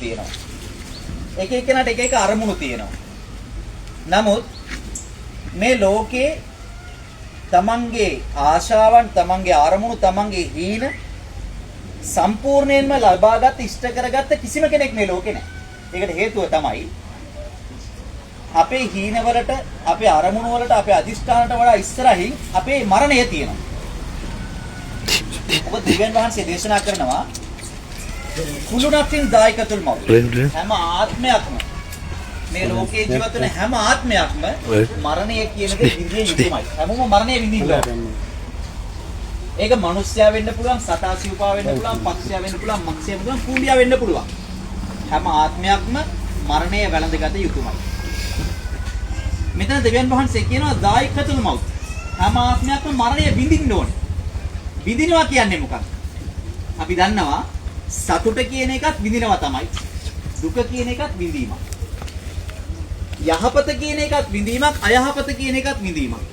තියෙනවා. එක එක්කෙනාට එක එක අරමුණු තියෙනවා. නමුත් මේ ලෝකේ තමන්ගේ ආශාවන්, තමන්ගේ අරමුණු, තමන්ගේ හීන සම්පූර්ණයෙන්ම ලබාගත් ඉෂ්ට කරගත්ත කිසිම කෙනෙක් මේ ලෝකේ නැහැ. ඒකට හේතුව තමයි අපේ හීනවලට, අපේ අරමුණු වලට, අපේ අදිෂ්ඨානට වඩා ඉස්සරහින් අපේ මරණය තියෙනවා. ඔබ දිව්‍යන් වහන්සේ දේශනා කරනවා කුළු නක්ෂින් දායකතුල් මව්. හැම ආත්මයක්ම මේ ලෝකයේ ජීවත් වෙන හැම ආත්මයක්ම මරණය කියන දේ විඳින්න යුතුමයි. හැමෝම මරණය විඳින්න ඕනේ. ඒක මිනිස්සයා වෙන්න පුළුවන්, සතා සිව්පා වෙන්න පුළුවන්, පක්ෂයා වෙන්න පුළුවන්, මක්ෂයා වෙන්න පුළුවන්, කුඹියා වෙන්න පුළුවන්. හැම ආත්මයක්ම මරණය වැළඳගත යුතුමයි. මෙතන දෙවියන් වහන්සේ කියනවා දායකතුල් මව්. හැම ආත්මයක්ම මරණය විඳින්න ඕනේ. විඳිනවා කියන්නේ මොකක්ද? අපි දන්නවා සතුට කියන එකත් විඳිනවා තමයි. දුක කියන එකත් විඳීමක්. යහපත කියන එකත් විඳීමක්, අයහපත කියන එකත් විඳීමක්.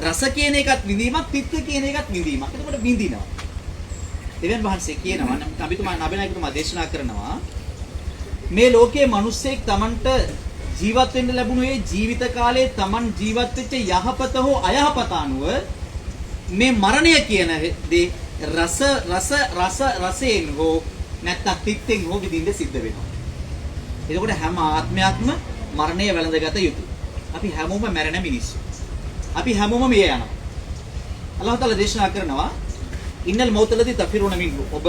රස කියන එකත් විඳීමක්, තිත්ත කියන එකත් විඳීමක්. එතකොට විඳිනවා. දෙවියන් වහන්සේ කියනවා නබිතුමා නබිනායකතුමා දේශනා කරනවා මේ ලෝකයේ මිනිස්සෙක් Tamanට ජීවත් වෙන්න ලැබුණු ඒ ජීවිත කාලයේ Taman ජීවත් වෙච්ච යහපත හෝ අයහපත අනුව මේ මරණය කියන දේ රසයෙන් හෝ නැත්නම් තිත්තෙන් හෝ විඳින්න සිද්ධ වෙනවා. එතකොට හැම ආත්මයක්ම මරණය වැළඳගත යුතුයි. අපි හැමෝම මැරෙන මිනිස්සු. අපි හැමෝම මිය යනවා. අල්ලාහ් තාලා දේශනා කරනවා ඉන්නල් මෞතලදී තෆිරුන මින්හු. ඔබ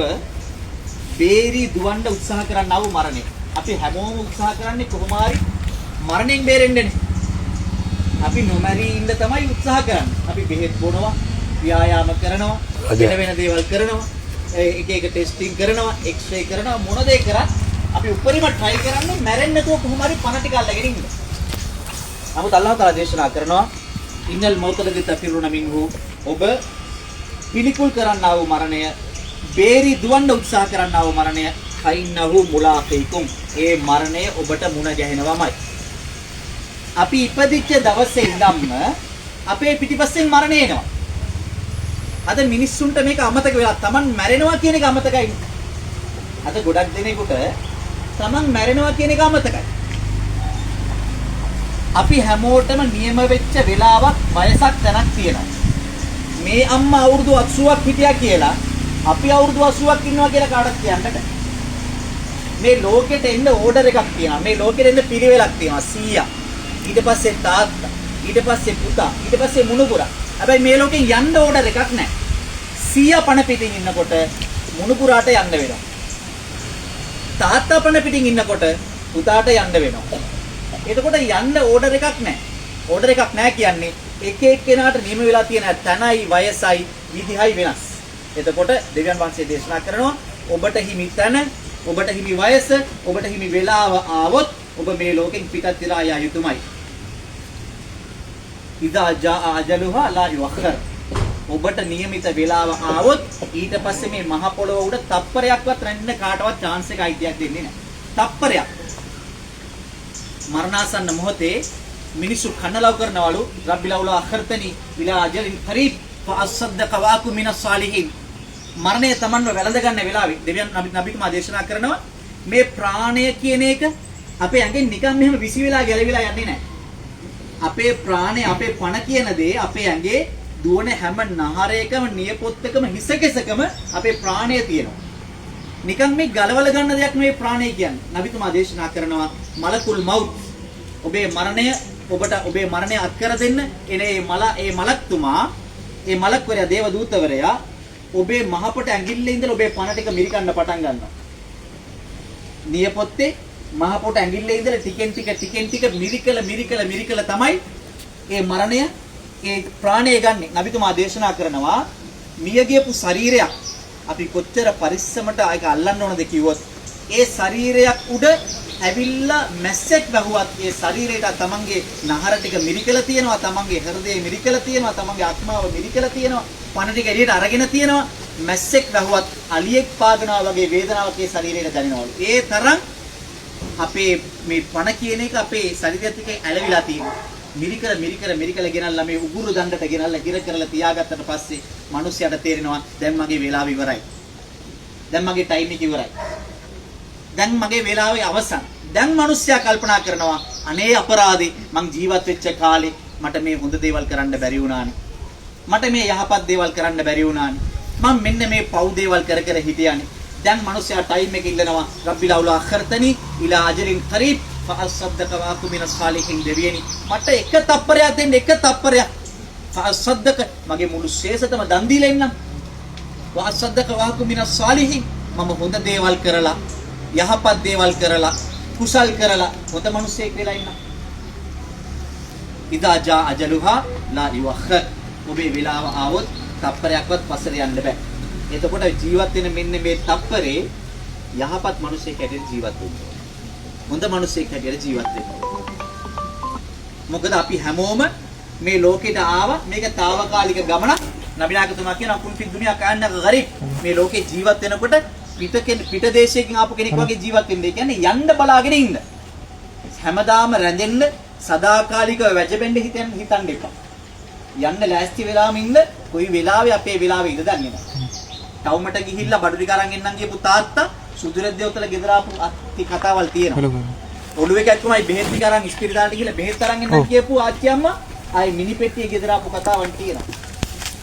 බේරි දුවන්න උත්සාහ කරන්නා වූ මරණය. අපි හැමෝම උත්සාහ කරන්නේ කොහොම හරි මරණයෙන් බේරෙන්නනේ. අපි නොමැරී ඉන්න තමයි උත්සාහ කරන්නේ. අපි බෙහෙත් බොනවා, ව්‍යායාම කරනවා, වෙන දේවල් කරනවා, එක එක ටෙස්ටිං කරනවා, එක්ස්රේ කරනවා, මොන දේ කරත් අපි උඩරිම try කරන්නේ මැරෙන්න නැතුව කොහොම හරි පණ ටික අල්ලගෙන ඉන්න. නමුත් අල්ලාහ් තාලා දේශනා කරනවා ඉන්නල් මෞතලදී තෆිරුන මින්හු. ඔබ පිළිකුල් කරන්නා වූ මරණය, බේරි දුවන්න උත්සාහ කරන්නා වූ මරණය, කයින්නහු මුලාෆිකුම්. ඒ මරණය ඔබට මුණ ගැහෙනවමයි. අපි ඉපදිච්ච දවසේ ඉඳන්ම අපේ පිටිපස්සෙන් මරණය එනවා. අද මිනිස්සුන්ට මේක අමතක වෙලා Taman මැරෙනවා කියන එක අමතකයි. අද ගොඩක් දෙනෙකුට Taman මැරෙනවා කියන එක අමතකයි. අපි හැමෝටම නියම වෙච්ච වෙලාවක්, වයසක් තැනක් තියෙනවා. මේ අම්මා අවුරුදු 80ක් හිටියා කියලා අපි අවුරුදු 80ක් ඉන්නවා කියලා කාටවත් කියන්න බෑ. මේ ලෝකෙට එන්න ඕඩර් එකක් තියෙනවා. මේ ලෝකෙට එන්න පිළිවෙලක් තියෙනවා. සීයා, ඊට පස්සේ තාත්තා, ඊට පස්සේ පුතා, ඊට පස්සේ මුණුපුරා. හැබැයි මේ ලෝකෙන් යන්න ඕඩර් එකක් නැහැ. සීයා පණ පිටින් ඉන්නකොට මුණුපුරාට යන්න වෙනවා. තාත්තා පණ පිටින් ඉන්නකොට පුතාට යන්න වෙනවා. එතකොට යන්න ඕඩර් එකක් නැහැ. ඕඩර් එකක් නැහැ කියන්නේ එක එක්කෙනාට නියම වෙලා තියෙන තැනයි, වයසයි, විදිහයි වෙනස්. එතකොට දෙවියන් වහන්සේ දේශනා කරනවා ඔබට හිමි තැන, ඔබට හිමි වයස, ඔබට හිමි වෙලාව ආවොත් ඔබ මේ ලෝකෙන් පිටත් වෙලා යා යුතුමයි. ඉදා ජා අජලුහා ලා යුඅඛර්. ඔබට નિયમિત වෙලාව ආවොත් ඊට පස්සේ මේ මහ පොළොව උඩ තප්පරයක්වත් රැඳෙන්න කාටවත් chance එක අයිතියක් දෙන්නේ නැහැ. තප්පරයක්. මරණාසන්න මොහොතේ මිනිස්සු කන්නලව් කරනවලු රබ්බිලෞලා අඛර්තනි ඉලා අජලින් ඛරීබ් ෆඅස්සද්දක වඅකු මිනස් සාලිහින්. මරණය තමන්ව වැළඳ ගන්න වෙලාවේ දෙවියන් නබිතුමා දේශනා කරනවා මේ ප්‍රාණය කියන එක අපේ ඇඟෙන් නිකන් මෙහෙම විසි වෙලා ගැලවිලා යන්නේ නැහැ. අපේ ප්‍රාණය, අපේ පණ කියන දේ අපේ ඇඟේ දුවන හැම නහරයකම, නියපොත්තකම, හිසකෙසකම අපේ ප්‍රාණය තියෙනවා. නිකන් මේ ගලවල ගන්න දෙයක් නෙවෙයි ප්‍රාණය කියන්නේ. නබිතුමා දේශනා කරනවා මලකුල් මවුත්. ඔබේ මරණය අත්කර දෙන්න එන ඒ මලක්තුමා, ඒ මලක්වරයා, දේව දූතවරයා ඔබේ මහපොට ඇඟිල්ලේ ඉඳලා ඔබේ පණ ටික මිරිකන්න පටන් ගන්නවා. නියපොත්තේ මහපොට ඇඟිල්ලේ ඉඳලා ටිකෙන් ටික මිරිකල තමයි ඒ මරණය, ඒ ප්‍රාණය ගන්නෙ. නබිතුමා දේශනා කරනවා මිය ගියපු ශරීරයක් අපි කොච්චර පරිස්සමට ඒක අල්ලන්න ඕනද කිව්වොත් ඒ ශරීරයක් උඩ ඇවිල්ලා මැස්සෙක් වැහුවත් ඒ ශරීරයට තමන්ගේ නහර ටික මිරිකලා තියෙනවා, තමන්ගේ හෘදේ මිරිකලා තියෙනවා, තමන්ගේ ආත්මාව මිරිකලා තියෙනවා, පණ ටික එළියට අරගෙන තියෙනවා. මැස්සෙක් වැහුවත් අලියෙක් පාගනවා වගේ වේදනාවක් ඒ ශරීරයට දැනෙනවලු. ඒ තරම් අපේ මේ පණ කියන එක අපේ ශරීරයත් එක්ක ඇලවිලා තියෙනවා. මිරිකල ගෙනල්ලා මේ උගුරු දණ්ඩට ගෙනල්ලා හිර කරලා තියාගත්තට පස්සේ මිනිස්යාට තේරෙනවා දැන් මගේ වෙලාව ඉවරයි. දැන් මගේ ටයිම් එක ඉවරයි. දැන් මගේ වෙලාවේ අවසන්. දැන් මිනිස්සයා කල්පනා කරනවා අනේ අපරාධේ මං ජීවත් වෙච්ච කාලේ මට මේ හොඳ දේවල් කරන්න බැරි වුණානේ. මට මේ යහපත් දේවල් කරන්න බැරි වුණානේ. මම මෙන්න මේ පව් දේවල් කර කර හිටියානේ. දැන් මිනිස්සයා ටයිම් එක ඉල්ලනවා රබ්බිල් අවුලා අඛර්තනි ඉලා අජරින් කරීබ් ෆඅස්සද්දක වඅකු මිනස් සාලිහින් දෙවියනි. මට එක තප්පරයක් දෙන්න එක තප්පරයක්. ෆඅස්සද්දක මගේ මුළු ශේෂතම දන් දීලා ඉන්නම්. වඅස්සද්දක වඅකු මිනස් සාලිහින් මම හොඳ දේවල් කරලා යහපත් දේවල් කරලා කුසල් කරලා හොඳ මිනිසෙක් වෙලා ඉන්නම්. ඉදා ජා අජලුහා ලා යුඅඛර්. ඔබේ වෙලාව ආවොත් තප්පරයක්වත් පස්සට යන්න බෑ. එතකොට ජීවත් වෙන මෙන්න මේ තප්පරේ යහපත් මිනිසෙක් හැටියට ජීවත් වෙන්න. හොඳ මිනිසෙක් හැටියට ජීවත් වෙන්න. මොකද අපි හැමෝම මේ ලෝකෙට ආවා මේක తాවකාලික ගමනක්. නබිනාගතුමා කියන කුන්ෆි දුනියා කයන්න ගරීබ්. මේ ලෝකේ ජීවත් වෙනකොට පිට දේශයකින් ආපු කෙනෙක් වගේ ජීවත් වෙන්න. ඒ කියන්නේ යන්න බලාගෙන ඉන්න. හැමදාම රැඳෙන්න සදාකාලිකව වැජබෙන්න හිතන්න එපා. යන්න ලෑස්ති වෙලාම ඉන්න. කොයි වෙලාවෙ අපේ වෙලාවෙ ඉඳ දන්නේ නැහැ. ටවුමට ගිහිල්ලා බඩු ටික අරන් එන්නම් කියපු තාත්තා සුදුරෙද්දේ උතල ගෙදර ආපු අත්ති කතාවල් තියෙනවා. ඔළුවේ කැක්කමයි බෙහෙත් ටික අරන් ඉස්පිරිතාලට ගිහිල්ලා බෙහෙත් අරන් එන්නම් කියපු ආච්චි අම්මා ආයි මිනි පෙට්ටියේ ගෙදර ආපු කතාවන් තියෙනවා.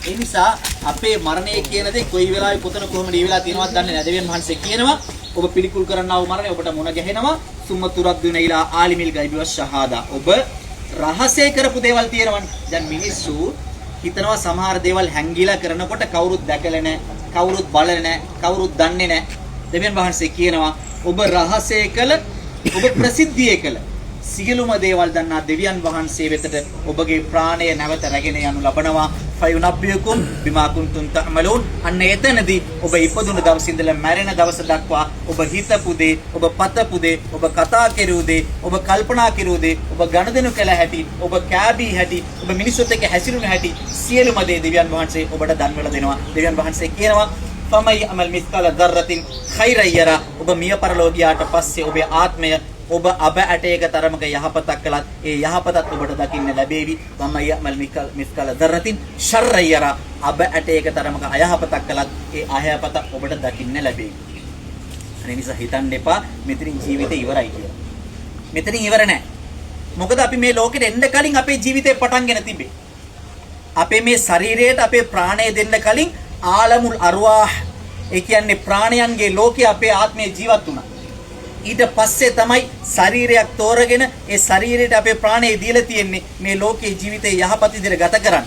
ඒ නිසා අපේ මරණය කියන දේ කොයි වෙලාවෙ පොතන කොහොමද ඊ වෙලාව තියෙනවද දන්නේ නැහැ. දෙවියන් වහන්සේ කියනවා ඔබ පිළිකුල් කරන්නා වූ මරණය ඔබට මුණ ගැහෙනවා. සුම්ම තුරද්දුන ඉලා ආලිමිල් ගයිබි වෂහාදා. ඔබ රහසේ කරපු දේවල් තියෙනවනේ. දැන් මිනිස්සු හිතනවා සමහර දේවල් හැංගිලා කරනකොට කවුරුත් දැකලා නැහැ, කවුරුත් බලලා නැහැ, කවුරුත් දන්නේ නැහැ. දෙවියන් වහන්සේ කියනවා ඔබ රහසේ කළ, ඔබ ප්‍රසිද්ධියේ කළ සියලුම දේවල් දන්නා දෙවියන් වහන්සේ වෙතට ඔබගේ ප්‍රාණය නැවත රැගෙන යනු ලබනවා. ෆයුනබ්බියකුම් බිමා කුන්තුම් තඅමලූන්. අන්න එතනදී ඔබ ඉපදුණු දවසේ ඉඳලා මැරෙන දවස දක්වා ඔබ හිතපු දේ, ඔබ පතපු දේ, ඔබ කතා කෙරූ දේ, ඔබ කල්පනා කෙරූ දේ, ඔබ ගනුදෙනු කළ හැටි, ඔබ කෑබී හැටි, ඔබ මිනිසුත් එක්ක හැසිරුණු හැටි සියලුම දේ දෙවියන් වහන්සේ ඔබට දන්වලා දෙනවා. දෙවියන් වහන්සේ කියනවා ෆමයි අමල් මිස්කල දර්රතින් ඛෛරය යරා. ඔබ මිය පරලෝකියාට පස්සේ ඔබේ ආත්මය ඔබ අබ ඇටයක තරමක යහපතක් කළත් ඒ යහපතත් ඔබට දකින්න ලැබේවි. මම යමල් මිස්කල දරතින් ශර්රය යරා. අබ ඇටයක තරමක අයහපතක් කළත් ඒ අයහපත ඔබට දකින්න ලැබේවි. අනේ නිසා හිතන්න එපා මෙතනින් ජීවිතේ ඉවරයි කියලා. මෙතනින් ඉවර නැහැ. මොකද අපි මේ ලෝකෙට එන්න කලින් අපේ ජීවිතේ පටන්ගෙන තිබේ. අපේ මේ ශරීරයට අපේ ප්‍රාණය දෙන්න කලින් ආලමුල් අර්වාහ් ඒ කියන්නේ ප්‍රාණයන්ගේ ලෝකේ අපේ ආත්මය ජීවත් වුණා. ඊට පස්සේ තමයි ශරීරයක් තෝරගෙන ඒ ශරීරයට අපේ ප්‍රාණය දීලා තියෙන්නේ මේ ලෝකයේ ජීවිතේ යහපත් විදිහට ගත කරන්න.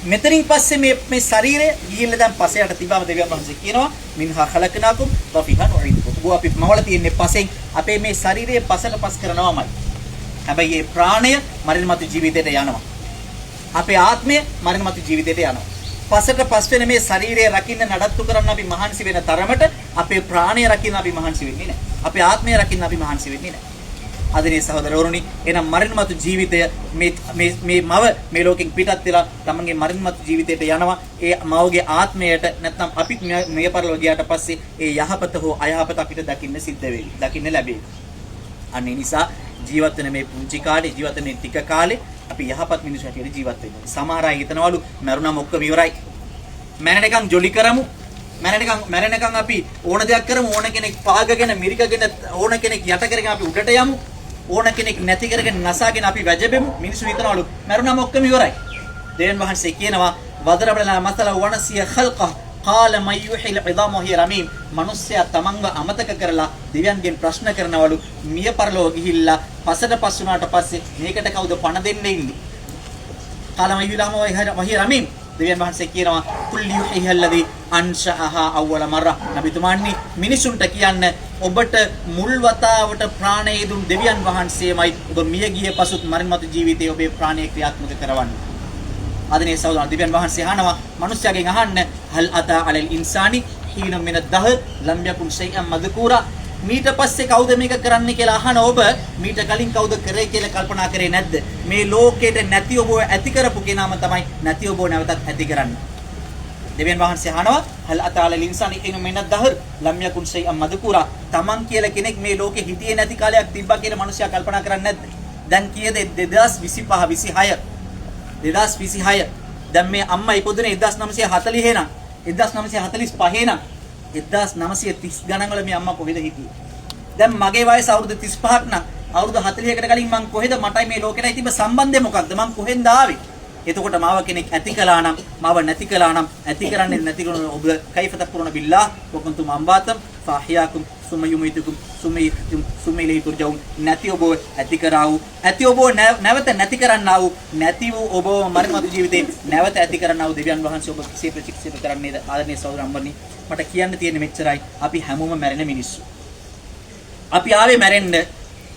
මෙතනින් පස්සේ මේ ශරීරය ගිහිල්ලා දැන් පසයට තිබාම දෙවියන් වහන්සේ කියනවා මින්හා ඛලකනාකුම් වෆිහා නුයිදුකුම්. ඔබ අපි මවල තියෙන්නේ පසෙන්. අපේ මේ ශරීරය පසට පස් කරනවාමයි. හැබැයි මේ ප්‍රාණය මරණ මතු ජීවිතයට යනවා. අපේ ආත්මය මරණ මතු ජීවිතයට යනවා. පසට පස් වෙන මේ ශරීරය රකින්න නඩත්තු කරන්න අපි මහන්සි වෙන තරමට අපේ ප්‍රාණය රකින්න අපි මහන්සි වෙන්නේ නැහැ. අපේ ආත්මය රකින්න අපි මහන්සි වෙන්නේ නැහැ. ආදරණීය සහෝදරවරුනි, එනම් මරණ මතු ජීවිතය මේ මව මේ ලෝකෙන් පිටත් වෙලා තමන්ගේ මරණ මතු ජීවිතයට යනවා. ඒ මවගේ ආත්මයට නැත්නම් අපිත් මේ පරලෝක ගියාට පස්සේ ඒ යහපත හෝ අයහපත අපිට දකින්න සිද්ධ වෙයි. දකින්න ලැබෙයි. අන්න ඒ නිසා ජීවත් වෙන මේ පුංචි කාලේ ජීවත් වෙන ටික කාලේ අපි යහපත් මිනිස්සු හැටියට ජීවත් වෙන්න. සමහර අය හිතනවලු මරුණාම ඔක්කොම ඉවරයි. මැරෙනකන් ජොලි කරමු. මැරෙනකන් අපි ඕන දෙයක් කරමු. ඕන කෙනෙක් පාගගෙන මිරිකගෙන ඕන කෙනෙක් යට කරගෙන අපි උඩට යමු. ඕන කෙනෙක් නැති කරගෙන නසාගෙන අපි වැජබෙමු. මිනිස්සු හිතනවලු මරුණාම ඔක්කොම ඉවරයි. දෙවියන් වහන්සේ කියනවා වදරබලනා මසල වනසිය ඛල්ක قال من يحيي العظام وهي رميم. මිනිස්සයා තමන්ව අමතක කරලා දෙවියන්ගෙන් ප්‍රශ්න කරනවලු මිය පරලෝක ගිහිල්ලා පසට පස් වුණාට පස්සේ මේකට කවුද පණ දෙන්නේ ඉන්නේ? قال من يحيي العظام وهي رميم. දෙවියන් වහන්සේ කියනවා කුල් යුහීහා الذي අන්ෂාහා අවවල මරා. නබිතුමානි මිනිසුන්ට කියන්න ඔබට මුල් වතාවට ප්‍රාණය දුන් දෙවියන් වහන්සේමයි ඔබ මිය ගිය පසුත් මරණ මතු ජීවිතයේ ඔබේ ප්‍රාණය ක්‍රියාත්මක කරවන්නේ. ආදරණීය සහෝදරයන්, දෙවියන් වහන්සේ අහනවා මිනිස්යාගෙන් අහන්න හල් අතා අලල් ඉන්සානි හීන මින දහර් ලම් යකුන් ෂයිअම් මذكورා. මීට පස්සේ කවුද මේක කරන්න කියලා අහන ඔබ මීට කලින් කවුද කරේ කියලා කල්පනා කරේ නැද්ද? මේ ලෝකෙට නැති ඔබ ඇති කරපු කෙනාම තමයි නැති ඔබ නැවතත් ඇති කරන්නේ. දෙවියන් වහන්සේ අහනවා හල් අතා අලල් ඉන්සානි හීන මින දහර් ලම් යකුන් ෂයිअම් මذكورා. තමන් කියලා කෙනෙක් මේ ලෝකෙ හිටියේ නැති කාලයක් තිබ්බා කියලා මිනිසයා කල්පනා කරන්නේ නැද්ද? දැන් කීයද? 2025 2026. දැන් මේ අම්මා ඉපදුනේ 1940 නම් 1945 නම් 1930 ගණන් වල මේ අම්මා කොහෙද හිටියේ? දැන් මගේ වයස අවුරුදු 35ක් නම් අවුරුදු 40කට කලින් මං කොහෙද මටයි මේ ලෝකෙටයි තිබ්බ සම්බන්ධය මොකක්ද? මං කොහෙන්ද ආවේ? එතකොට මාව කෙනෙක් ඇති කළා නම් මාව නැති කළා නම් ඇති කරන්නේ නැති කරන ඔබ කයිෆ තක්ෆුරුන බිල්ලාහ් වකුන්තුම් අම්බාතම් ෆාහියාකුම් සුම්ම යුමීතුකුම් සුම්ම යහ්තුම් සුම්ම ඉලෛහි තුර්ජවුන්. නැති ඔබ ඇති කරා වූ ඇති ඔබ නැවත නැති කරන්නා වූ නැති වූ ඔබ මරණමතු ජීවිතේ නැවත ඇති කරන්නා වූ දෙවියන් වහන්සේ ඔබ කිසිේ ප්‍රතික්ෂේප කරන්නේද? ආදරණීය සහෝදර අම්බනි, මට කියන්න තියෙන්නේ මෙච්චරයි. අපි හැමෝම මැරෙන මිනිස්සු. අපි ආවේ මැරෙන්න.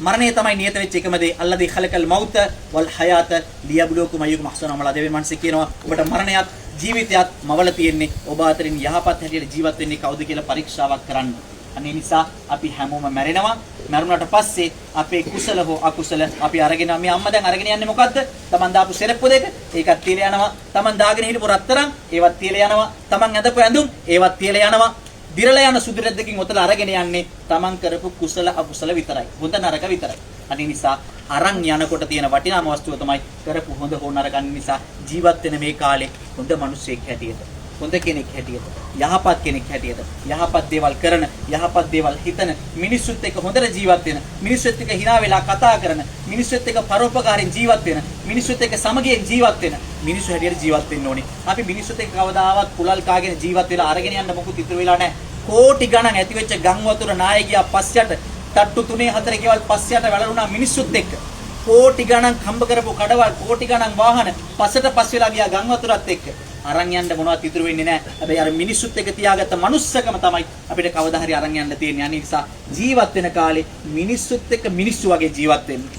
මරණය තමයි නියත වෙච්ච එකම දේ. අල්ලාදී ඛලකල් මෞත වල් හයාත ලියබ්ලුවකුම් අයුකුම් අහ්සනු අමලා. දෙවියන් වහන්සේ කියනවා ඔබට මරණයත් ජීවිතයත් මවල තියෙන්නේ ඔබ අතරින් යහපත් හැටියට ජීවත් වෙන්නේ කවුද කියලා පරීක්ෂාවක් කරන්න. අනේ නිසා අපි හැමෝම මැරෙනවා. මරුණාට පස්සේ අපේ කුසල හෝ අකුසල අපි අරගෙන මේ අම්මා දැන් අරගෙන යන්නේ මොකද්ද? Taman දාපු සෙරප්පු දෙක ඒකත් තියලා යනවා. Taman දාගෙන හිටපු රත්තරන් ඒවත් තියලා යනවා. Taman ඇඳපු ඇඳුම් ඒවත් තියලා යනවා. දිරලා යන සුදු රෙද්දකින් ඔතල අරගෙන යන්නේ Taman කරපු කුසල අකුසල විතරයි. හොඳ නරක විතරයි. අනේ නිසා අරන් යනකොට තියෙන වටිනාම වස්තුව තමයි කරපු හොඳ හෝ නරක නිසා ජීවත් වෙන මේ කාලේ හොඳ මිනිසෙක් හැටියට, හොඳ කෙනෙක් හැටියට, යහපත් කෙනෙක් හැටියට, යහපත් දේවල් කරන, යහපත් දේවල් හිතන, මිනිස්සුත් එක්ක හොඳට ජීවත් වෙන, මිනිස්සුත් එක්ක hina වෙලා කතා කරන, මිනිස්සුත් එක්ක පරෝපකාරයෙන් ජීවත් වෙන, මිනිස්සුත් එක්ක සමගියෙන් ජීවත් වෙන මිනිස්සු හැටියට ජීවත් වෙන්න ඕනේ. අපි මිනිස්සුත් එක්ක කවදාවත් කුලල් කාගෙන ජීවත් වෙලා අරගෙන යන්න මොකුත් ඉතුරු වෙලා නැහැ. කෝටි ගණන් ඇති වෙච්ච ගම් වතුර නායකයා පස්සයට තට්ටු 3 4 ගෙවල් පස්සයට වැළලුණා මිනිස්සුත් එක්ක. කෝටි ගණන් කම්බ කරපු කඩවල්, කෝටි ගණන් වාහන පස්සට පස් වෙලා ගියා ගම් වතුරත් එක්ක. අරන් යන්න මොනවත් ඉතුරු වෙන්නේ නැහැ. හැබැයි අර මිනිස්සුත් එක්ක තියාගත්ත මනුස්සකම තමයි අපිට කවදා හරි අරන් යන්න තියෙන්නේ. අනිත් නිසා ජීවත් වෙන කාලේ මිනිස්සුත් එක්ක මිනිස්සු වගේ ජීවත් වෙන්න.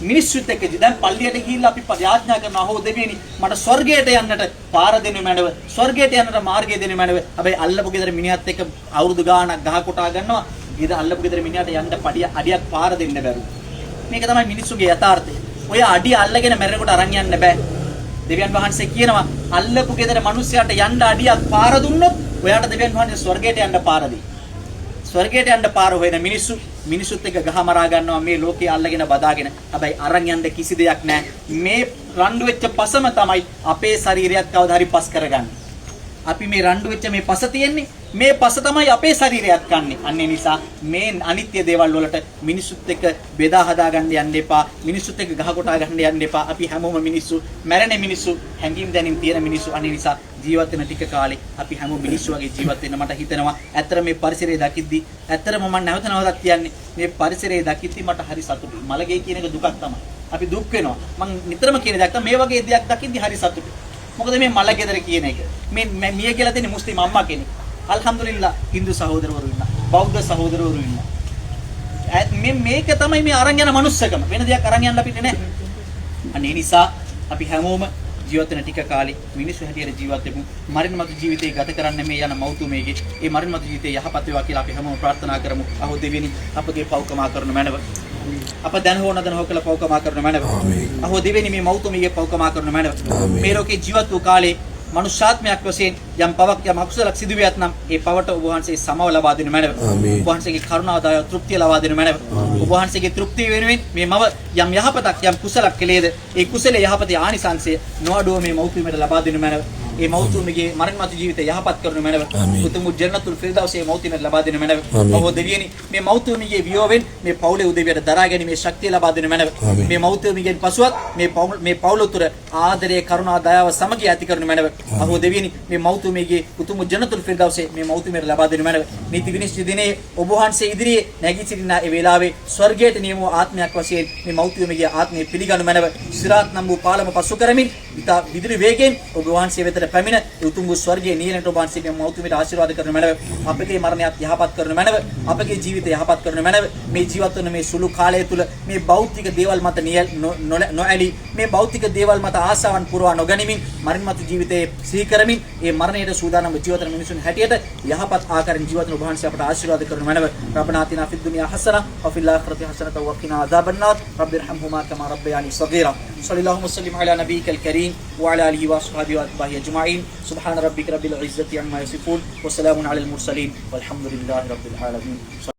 මිනිස්සුත් එක්ක දැන් පල්ලියට ගිහිල්ලා අපි යාඥා කරනවා හෝ දෙවියනි මට ස්වර්ගයට යන්නට පාර දෙනු මැනව, ස්වර්ගයට යන්නට මාර්ගය දෙනු මැනව. හැබැයි අල්ලපු ගෙදර මිනිහත් එක්ක අවුරුදු ගාණක් ගහ කොටා ගන්නවා. ඊට අල්ලපු ගෙදර මිනිහට යන්න අඩියක් පාර දෙන්න බැරුව. මේක තමයි මිනිස්සුගේ යථාර්ථය. ඔය අඩිය අල්ලගෙන මැරෙනකොට අරන් යන්න බෑ. දෙවියන් වහන්සේ කියනවා අල්ලපු ගෙදර මිනිස්සයාට යන්න අඩියක් පාර දුන්නොත් ඔයාට දෙවියන් වහන්සේ ස්වර්ගයට යන්න පාර දෙයි. ස්වර්ගයට යන්න පාර හොයන මිනිසුත් එක්ක ගහ මරා ගන්නවා මේ ලෝකේ අල්ලගෙන බදාගෙන. හැබැයි අරන් යන්න කිසි දෙයක් නැහැ. මේ රණ්ඩු වෙච්ච පසම තමයි අපේ ශරීරයත් කවදා හරි පස් කරගන්නේ. අපි මේ රණ්ඩු වෙච්ච මේ පස තියෙන්නේ මේ පස තමයි අපේ ශරීරයත් කන්නේ. අන්න ඒ නිසා මේ අනිත්‍ය දේවල් වලට මිනිසුත් එක්ක බෙදා හදා ගන්න යන්න එපා. මිනිසුත් එක්ක ගහ කොටා ගන්න යන්න එපා. අපි හැමෝම මිනිස්සු, මැරෙන මිනිස්සු, හැංගීම් දැනීම් තියෙන මිනිස්සු. අන්න ඒ නිසා ජීවත් වෙන ටික කාලේ අපි හැමෝම මිනිස්සු වගේ ජීවත් වෙන්න මට හිතෙනවා. ඇත්තට මේ පරිසරය දකිද්දි ඇත්තටම මම නැවත නැවතත් කියන්නේ මේ පරිසරය දකිද්දි මට හරි සතුටුයි. මලගේ කියන එක දුකක් තමයි. අපි දුක් වෙනවා. මම නිතරම කියන දෙයක් තමයි මේ වගේ දෙයක් දකිද්දි හරි සතුටුයි. මොකද මේ මල ගෙදර කියන එක මේ මිය කියලා තියෙන මුස්ලිම් අම්මා කෙනෙක්. අල්හම්දුලිල්ලා හින්දු සහෝදරවරු ඉන්නවා. බෞද්ධ සහෝදරවරු ඉන්නවා. මේක තමයි මේ අරන් යන මනුස්සකම. වෙන දෙයක් අරන් යන්න අපිට නැහැ. අනේ නිසා අපි හැමෝම ජීවත් වෙන ටික කාලේ මිනිස්සු හැටියට ජීවත් වෙමු. මරණ මතු ජීවිතේ ගත කරන්න මේ යන මෞතුමේගේ ඒ මරණ මතු ජීවිතේ යහපත් වේවා කියලා අපි හැමෝම ප්‍රාර්ථනා කරමු. අහෝ දෙවියනි අපගේ පව්කමා කරන මැනව. අප දැන හෝ නැදන හෝ කළ පව්කමා කරන මැනව. අහෝ දෙවියනි මේ මෞතුමේගේ පව්කමා කරන මැනව. මේ ලෝකේ ජීවත් වූ කාලේ මනුෂ්‍යාත්මයක් වශයෙන් යම් පවක් යම් අකුසලක් සිදු වියත් නම් ඒ පවට ඔබ වහන්සේ සමව ලබා දෙනු මැනව. ඔබ වහන්සේගේ කරුණාව දාය තෘප්තිය ලබා දෙනු මැනව. ඔබ වහන්සේගේ තෘප්තිය වෙනුවෙන් මේ මව යම් යහපතක් යම් කුසලක් කළේද ඒ කුසලයේ යහපතේ ආනිසංසය නොඅඩුව මේ මෞතුමයට ලබා දෙනු මැනව. ඒ මෞතුමගේ මරණ මතු ජීවිතය යහපත් කරනු මැනව. උතුම් ජන්නතුල් ෆිර්දෞස්යේ මෞතුමයට ලබා දෙනු මැනව. ඔබ දෙවියනි මේ මෞතුමගේ වියෝවෙන් මේ පවුලේ උදවියට දරා ගැනීමේ ශක්තිය ලබා දෙනු මැනව. මේ මෞතුමගෙන් පසුවත් මේ පවුල තුර ආදරය කරුණා දයාව සමගිය ඇති කරනු මැනව. අහෝ දෙවියනි මේ මෞතුමගේ උතුම් ජන්නතුල් ෆිර්දෞස්යේ මේ මෞතුමයට ලබා දෙනු මැනව. නීති විනිශ්චය දිනේ ඔබ වහන්සේ ඉදිරියේ නැගී සිටින ඒ වේලාවේ ස්වර්ගයට නියම ආත්මයක් වශයෙන් මේ මෞතුමගේ ආත්මය පිළිගනු මැනව. සිරාත් නම් වූ පාලම පසු කරමින් ඉතා විදුලි වේගයෙන් ඔබ වහන්සේ වෙතට පැමිණ උතුම් වූ ස්වර්ගයේ නියලට ඔබ වහන්සේගේ මෞතුමයට ආශිර්වාද කරනු මැනව. අපගේ මරණයත් යහපත් කරනු මැනව. අපගේ ජීවිතය යහපත් කරනු මැනව. මේ ජීවත් වන මේ සුළු කාලය තුල මේ භෞතික දේවල් මත නොඇලී මේ භෞතික දේවල් මත ආසාවන් පුරවා නොගනිමින් මරණ මතු ජීවිතයේ සිහි කරමින් ඒ මරණයට සූදානම් ජීවිත මිනිසුන් හැටියට යහපත් ආකාරයෙන් ජීවත් වන ඔබ වහන්සේ අපට ආශිර්වාද කරනු මැනව. රබ්බනා ආතිනා ෆිද් දුනියා හසනා වෆිල් ආඛිරති හසනත වකිනා අදාබන්නාර් රබ්බිර්හම්හුමා කමා රබ්බයානි සගීරා. සල්ලල්ලාහු වසල්ලිම අලා නබියිකල් කරීම් වඅලා ආලිහි වස්හබිහි වඅත්බාහි අජ්මഈන්. සුබ්හාන රබ්බික රබ්බිල් ඉස්සති අම්මා යසිෆූන් වසලාමුන් අලල් මුර්සලීන් වල්හම්දුලිල්ලාහි රබ්බිල් ආලමීන්.